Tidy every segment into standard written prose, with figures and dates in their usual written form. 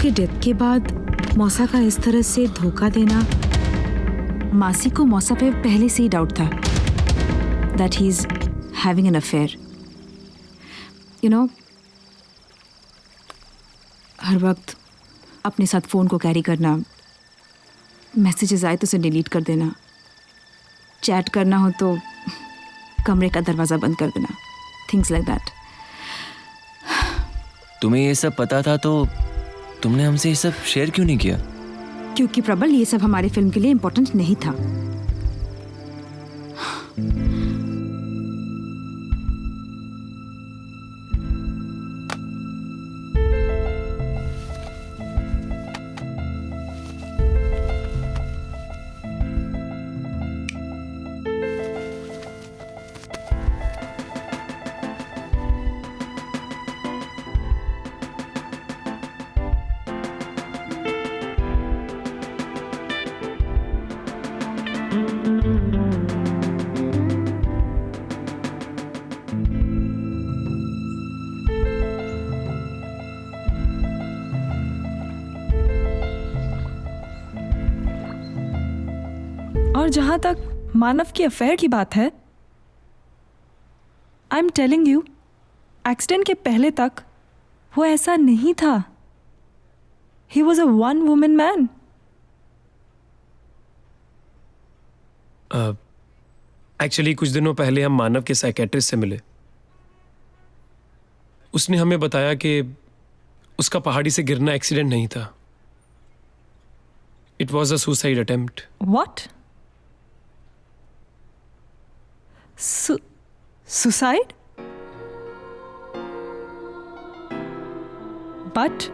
के डेथ के बाद मौसा का इस तरह से धोखा देना, मासी को मौसा पे पहले से ही डाउट था that he is having an affair. You know, हर वक्त अपने साथ फ़ोन को कैरी करना, मैसेजेस आए तो उसे डिलीट कर देना, चैट करना हो तो कमरे का दरवाज़ा बंद कर देना, थिंग्स लाइक दैट। तुम्हें ये सब पता था तो तुमने हमसे ये सब शेयर क्यों नहीं किया? क्योंकि प्रबल, ये सब हमारे फिल्म के लिए इम्पोर्टेंट नहीं था। और जहां तक मानव की अफेयर की बात है, I am telling you, accident के पहले तक वो ऐसा नहीं था। He was a one women man. Actually कुछ दिनों पहले हम मानव के साइकेट्रिस्ट से मिले। उसने हमें बताया कि उसका पहाड़ी से गिरना एक्सीडेंट नहीं था, it was a suicide attempt. What? Suicide? But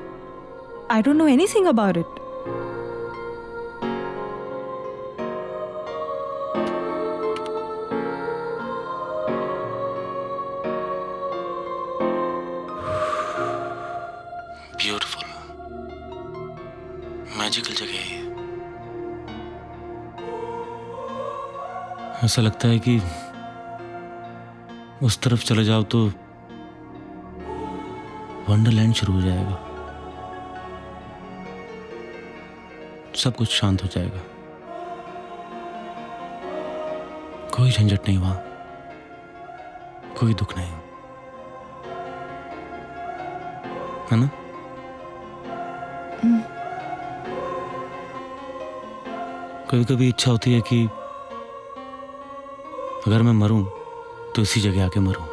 I don't know anything about it. Beautiful, magical जगह है ये। ऐसा लगता है कि उस तरफ चले जाओ तो वंडरलैंड शुरू हो जाएगा, सब कुछ शांत हो जाएगा, कोई झंझट नहीं वहां, कोई दुख नहीं, है ना? कभी कभी इच्छा होती है कि अगर मैं मरूं तो इसी जगह आके मरूं।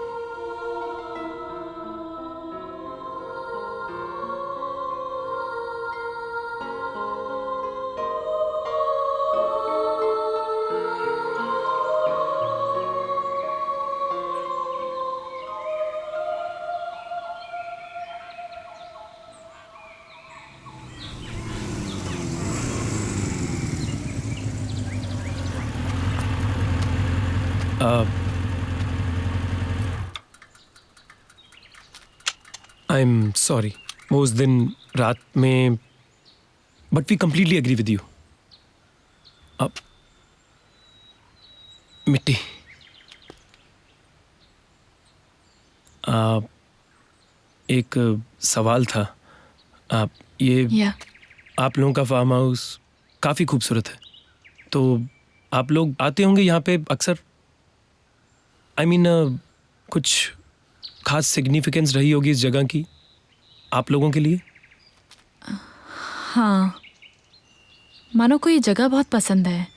आई एम सॉरी, वो उस दिन रात में, but we completely agree with you. अब मिट्टी, एक सवाल था। ये आप लोगों का फार्म हाउस काफ़ी खूबसूरत है, तो आप लोग आते होंगे यहाँ पे अक्सर? आई मीन कुछ खास सिग्निफिकेंस रही होगी इस जगह की आप लोगों के लिए? हाँ, मानो को ये जगह बहुत पसंद है।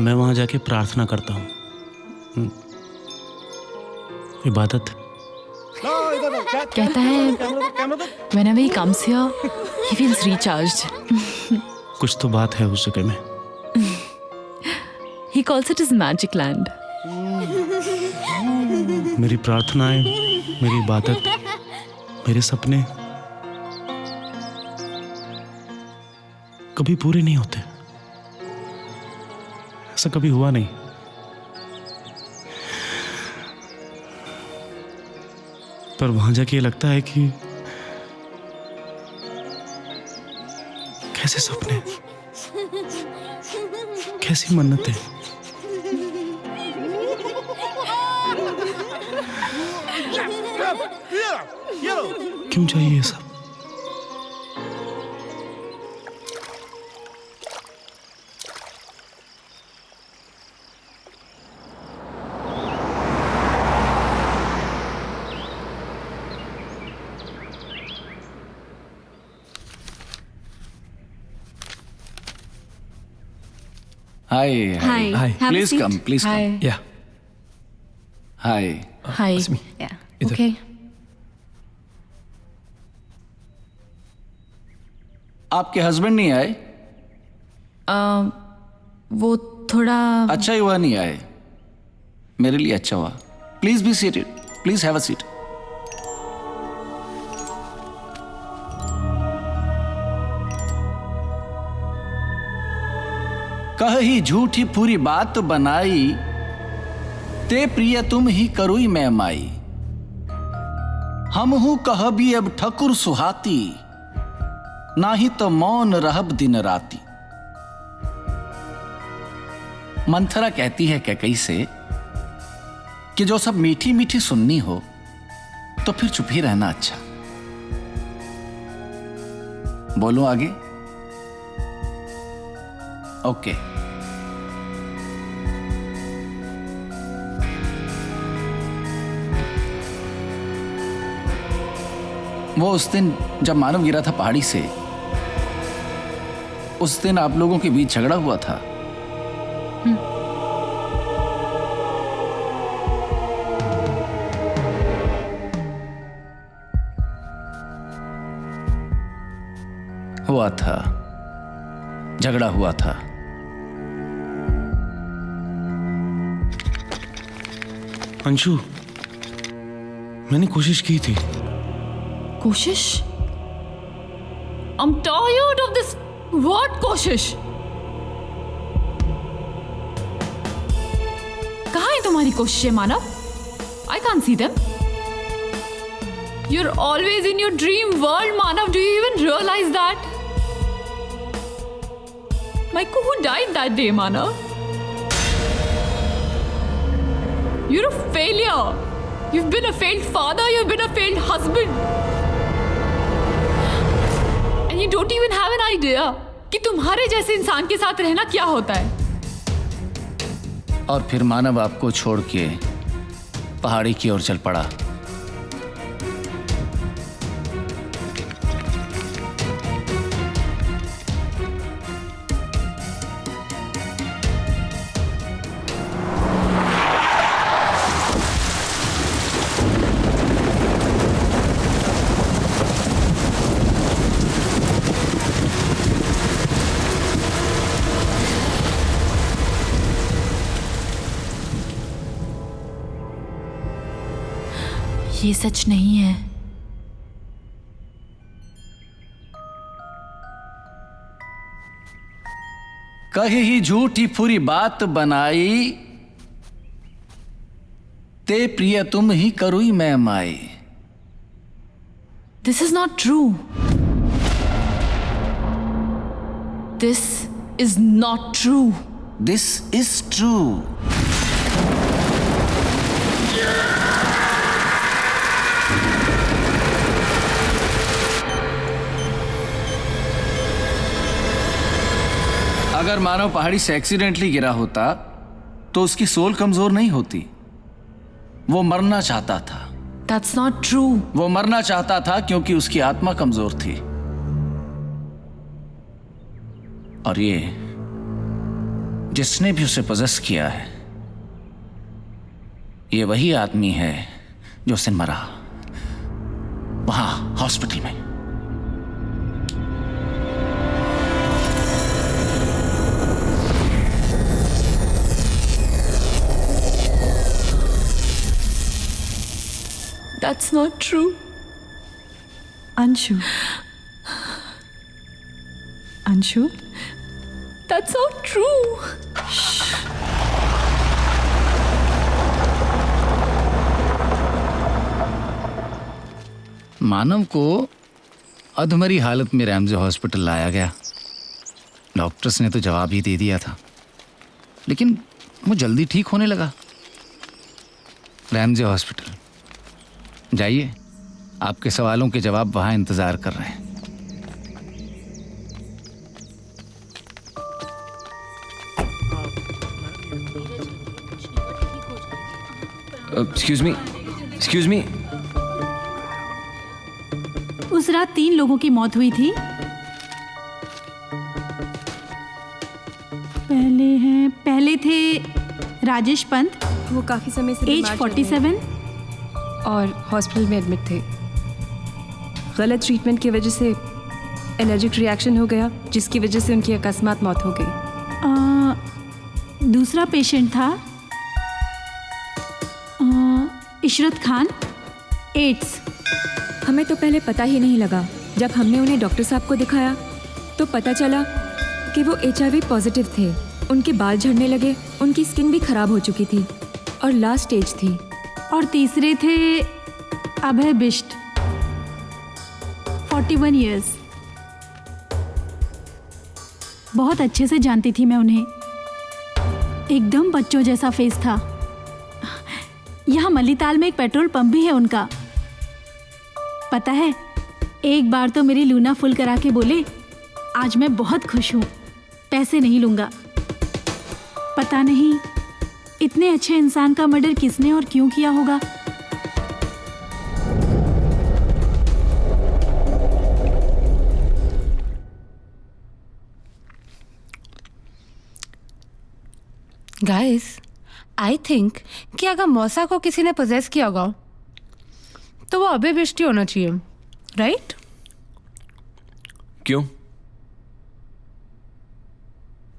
मैं वहां जाके प्रार्थना करता हूँ, इबादत। कहता है whenever he comes here, he feels recharged. कुछ तो बात है उस जगह में। He calls it his magic land. मेरी प्रार्थनाएं, मेरी इबादत, मेरे सपने कभी पूरे नहीं होते, ऐसा कभी हुआ नहीं। पर वहां जाके लगता है कि कैसे सपने, कैसी मन्नतें। क्यों चाहिए ये सब? Hi. Hi. Hi. Have a Please seat. come. Please come. या Hi. हाय अस्मी इधर। ओके आपके हस्बैंड नहीं आए? वो थोड़ा अच्छा ही हुआ नहीं आए, मेरे लिए अच्छा हुआ। Please be seated, please have a seat. कही झूठी पूरी बात बनाई, ते प्रिय तुम ही करुई मैं माई। हम हूं कह भी अब ठकुर सुहाती, नाही तो मौन रहब दिन राती। मंथरा कहती है कैकई से कि जो सब मीठी मीठी सुननी हो तो फिर चुप ही रहना अच्छा। बोलो आगे। ओके। वो उस दिन जब मानव गिरा था पहाड़ी से, उस दिन आप लोगों के बीच झगड़ा हुआ था। हुआ था, झगड़ा हुआ था। अंशु, मैंने कोशिश की थी। कोशिश? I'm tired of this word कोशिश। कहाँ है तुम्हारी कोशिशें मानव? I can't see them. You're always in your dream world, Manav. Do you even realize that? Maiko, who died that day, Manav? You're a failure. You've been a failed father. You've been a failed husband. And you don't even have an idea कि तुम्हारे जैसे इंसान के साथ रहना क्या होता है। और फिर मानव आपको छोड़ के पहाड़ी की ओर चल पड़ा। ये सच नहीं है। कही ही झूठी पूरी बात बनाई, ते प्रिय तुम ही करुई मैं माई। This is not true. This is not true. This is true. अगर मानव पहाड़ी से एक्सीडेंटली गिरा होता तो उसकी सोल कमजोर नहीं होती। वो मरना चाहता था। That's not true. वो मरना चाहता था क्योंकि उसकी आत्मा कमजोर थी। और ये जिसने भी उसे पजेस किया है, ये वही आदमी है जो उस दिन मरा वहां हॉस्पिटल में। That's not true. Anshu. Anshu? That's not true. मानव को अधमरी हालत में रैमजे हॉस्पिटल लाया गया। डॉक्टर्स ने तो जवाब ही दे दिया था, लेकिन वो जल्दी ठीक होने लगा। रैमजे हॉस्पिटल जाइए, आपके सवालों के जवाब वहां इंतजार कर रहे हैं। Excuse me. उस रात 3 लोगों की मौत हुई थी। पहले हैं थे राजेश पंत, वो काफ़ी समय से एज बीमार चल रहे 47। हैं और हॉस्पिटल में एडमिट थे। गलत ट्रीटमेंट की वजह से एलर्जिक रिएक्शन हो गया, जिसकी वजह से उनकी अकस्मात मौत हो गई। दूसरा पेशेंट था इशरत खान, एड्स। हमें तो पहले पता ही नहीं लगा। जब हमने उन्हें डॉक्टर साहब को दिखाया तो पता चला कि वो HIV पॉजिटिव थे। उनके बाल झड़ने लगे, उनकी स्किन भी खराब हो चुकी थी और लास्ट स्टेज थी। और तीसरे थे अभय बिष्ट, 41 इयर्स। बहुत अच्छे से जानती थी मैं उन्हें, एकदम बच्चों जैसा फेस था। यहाँ मल्लीताल में एक पेट्रोल पंप भी है उनका। पता है, एक बार तो मेरी लूना फुल करा के बोले, आज मैं बहुत खुश हूँ, पैसे नहीं लूँगा। पता नहीं इतने अच्छे इंसान का मर्डर किसने और क्यों किया होगा। गाइस, आई थिंक कि अगर मौसा को किसी ने पोजेस किया होगा तो वो अभय बिष्ट ही होना चाहिए, राइट? क्यों?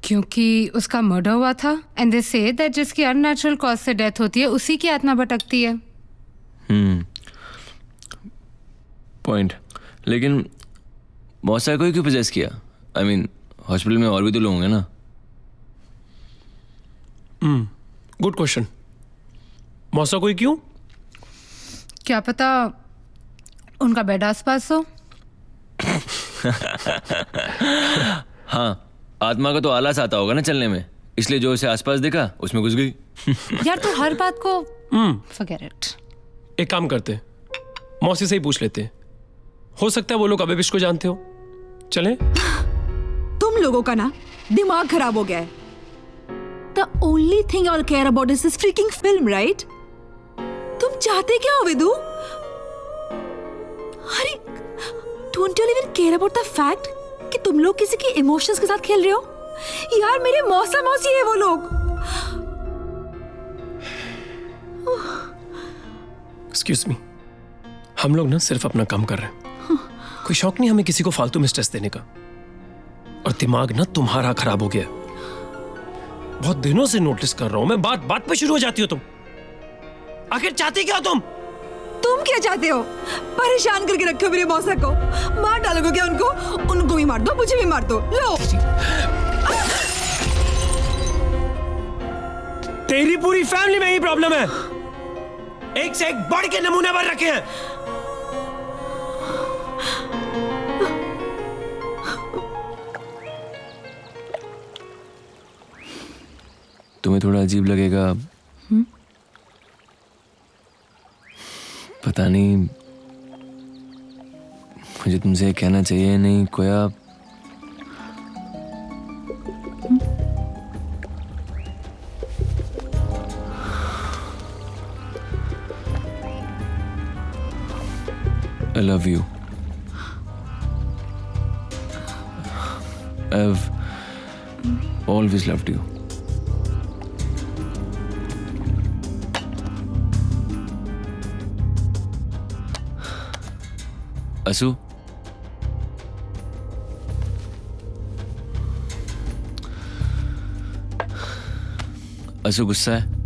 क्योंकि उसका मर्डर हुआ था एंड दे से दैट जिसकी अननेचुरल कॉज से डेथ होती है उसी की आत्मा भटकती है। पॉइंट। लेकिन मौसा को ही क्यों पोजेस किया? आई मीन हॉस्पिटल में और भी तो लोग होंगे ना। Good question. मौसा कोई क्यों? क्या पता उनका बेड आसपास हो। हाँ, आत्मा का तो आलस आता होगा ना चलने में, इसलिए जो उसे आसपास दिखा उसमें घुस गई। यार तू हर बात को फॉरगेट इट। एक काम करते, मौसी से ही पूछ लेते, हो सकता है वो लोग अभय बिष्ट को जानते हो। चलें? तुम लोगों का ना दिमाग खराब हो गया है। The only thing I'll care about is this freaking film, right? तुम चाहते क्या हो विदु? अरे, don't you even care about the fact कि तुम लोग किसी के इमोशंस के साथ खेल रहे हो? यार मेरे मौसा मौसी है वो लोग। एक्सक्यूज मी, हम लोग ना सिर्फ अपना काम कर रहे हैं। कोई शौक नहीं हमें किसी को फालतू में स्ट्रेस देने का। और दिमाग ना तुम्हारा खराब हो गया। बहुत दिनों से नोटिस कर रहा हूं मैं, बात बात पे शुरू हो जाती हो तुम। आखिर चाहती क्या हो तुम? तुम क्या चाहते हो? परेशान करके रखे हो मेरे मौसा को। मार डालोगे क्या उनको? उनको भी मार दो, मुझे भी मार दो। लो। तेरी पूरी फैमिली में ही प्रॉब्लम है। एक से एक बढ़ के नमूने बन रखे हैं। तुम्हें थोड़ा अजीब लगेगा, पता नहीं मुझे तुमसे कहना चाहिए नहीं कोया। I love you. I've always loved you. असू, असू गुस्सा है?